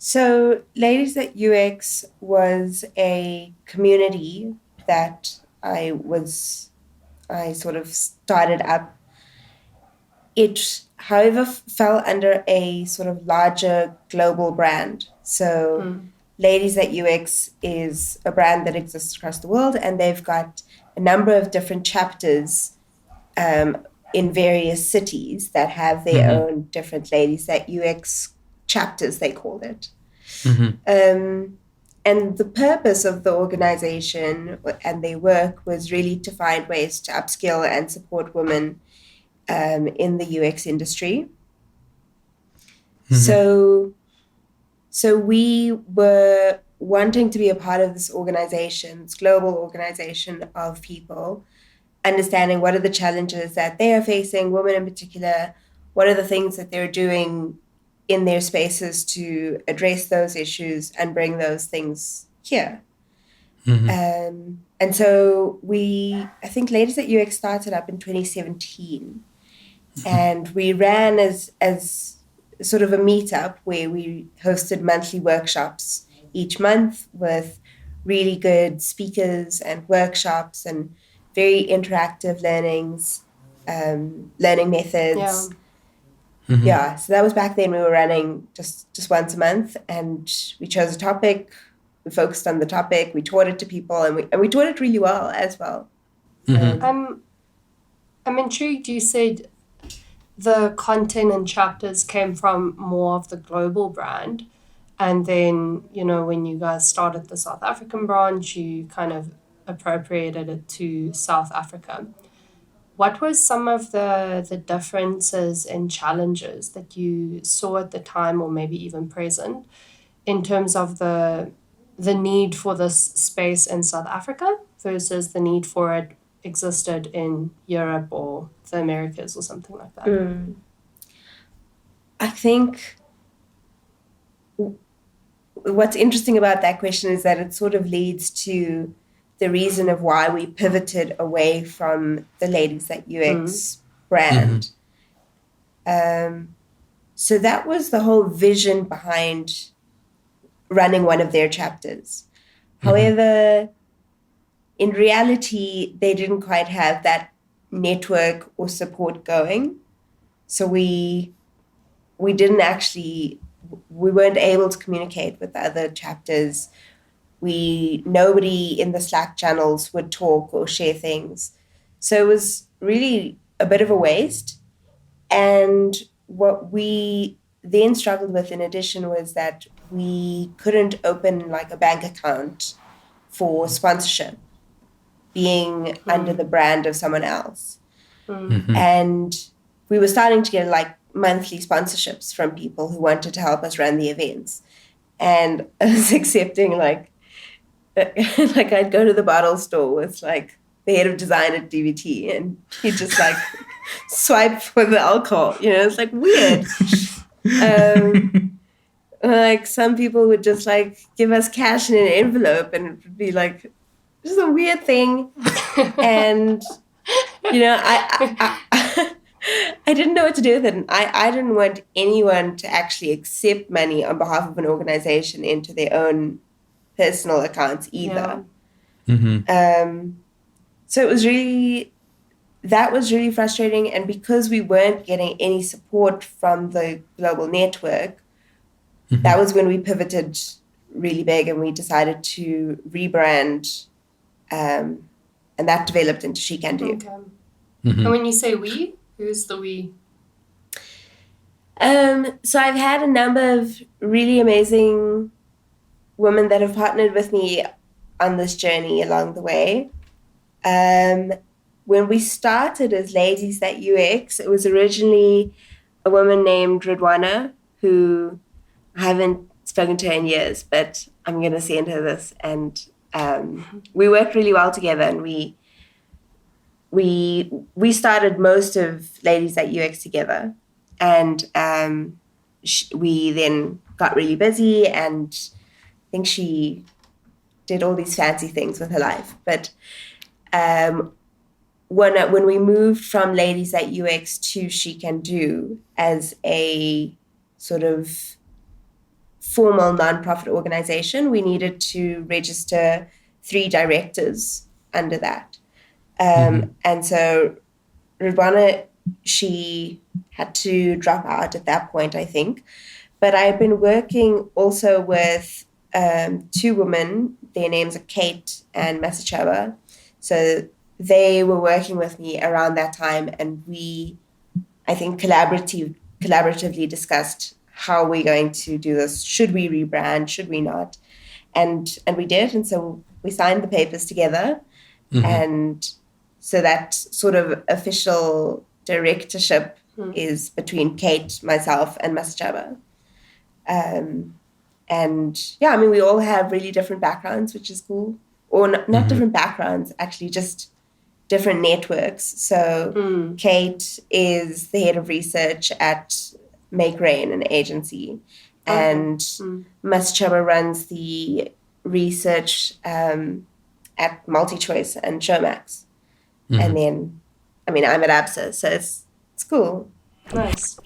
So, Ladies at UX was a community that I sort of started up. It, however, fell under a sort of larger global brand. So, Mm. Ladies at UX is a brand that exists across the world, and they've got a number of different chapters um, in various cities that have their Mm-hmm. own different Ladies at UX chapters, they called it. Mm-hmm. Um, and the purpose of the organization and their work was really to find ways to upskill and support women in the UX industry. Mm-hmm. So, so we were wanting to be a part of this organization, this global organization of people, understanding what are the challenges that they are facing, women in particular, what are the things that they're doing in their spaces to address those issues and bring those things here. Mm-hmm. And so I think Ladies at UX started up in 2017, and we ran as sort of a meetup where we hosted monthly workshops each month with really good speakers and workshops and very interactive learning Yeah. methods. Mm-hmm. Yeah, so that was back then. We were running just once a month, and we chose a topic. We focused on the topic. We taught it to people, and we taught it really well as well. Mm-hmm. Um, I'm intrigued. You said the content and chapters came from more of the global brand. And then, when you guys started the South African branch, you kind of appropriated it to South Africa. What was some of the differences and challenges that you saw at the time or maybe even present in terms of the need for this space in South Africa versus the need for it existed in Europe or the Americas or something like that? mm, I think what's interesting about that question is that it sort of leads to the reason of why we pivoted away from the Ladies at Mm. UX Mm-hmm. brand. Um, so that was the whole vision behind running one of their chapters. Mm-hmm. However, in reality, they didn't quite have that network or support going. So we didn't actually we weren't able to communicate with the other chapters. We Nobody in the Slack channels would talk or share things. So it was really a bit of a waste. And what we then struggled with in addition was that we couldn't open like a bank account for sponsorship being under the Mm. brand of someone else. Mm. Mm-hmm. And we were starting to get like monthly sponsorships from people who wanted to help us run the events. And I was accepting like I'd go to the bottle store with like the head of design at DVT, and he'd just like swipe for the alcohol. It's like weird. Um, like some people would just like give us cash in an envelope, and it would be like just a weird thing. And I I didn't know what to do with it. And I didn't want anyone to actually accept money on behalf of an organization into their own personal accounts Yeah. either. Mm-hmm. Um, so that was really frustrating. And because we weren't getting any support from the global network, Mm-hmm. that was when we pivoted really big and we decided to rebrand. Um, and that developed into She Can Do. Okay. And Mm-hmm. when you say we, who's the we? So I've had a number of really amazing women that have partnered with me on this journey along the way. Um, when we started as Ladies That UX, it was originally a woman named Ridwana, who I haven't spoken to her in years, but I'm going to send her this. And we worked really well together, and we started most of Ladies at UX together, and we then got really busy, and I think she did all these fancy things with her life. But um, when we moved from Ladies at UX to She Can Do as a sort of formal nonprofit organization, we needed to register 3 directors under that. And so Rudwana, she had to drop out at that point, I think. But I've been working also with 2 women. Their names are Kate and Masachaba. So they were working with me around that time, and we, I think, collaboratively discussed how we're going to do this. Should we rebrand? Should we not? And we did. And so we signed the papers together. And so that sort of official directorship is between Kate, myself, and Masachaba. And yeah, I mean, we all have really different backgrounds, which is cool. Or not different backgrounds, actually, just different networks. So Kate is the head of research at Make Rain, an agency. And Masachaba runs the research at MultiChoice and Showmax. And then, I mean, I'm at ABSA, so it's cool. Nice.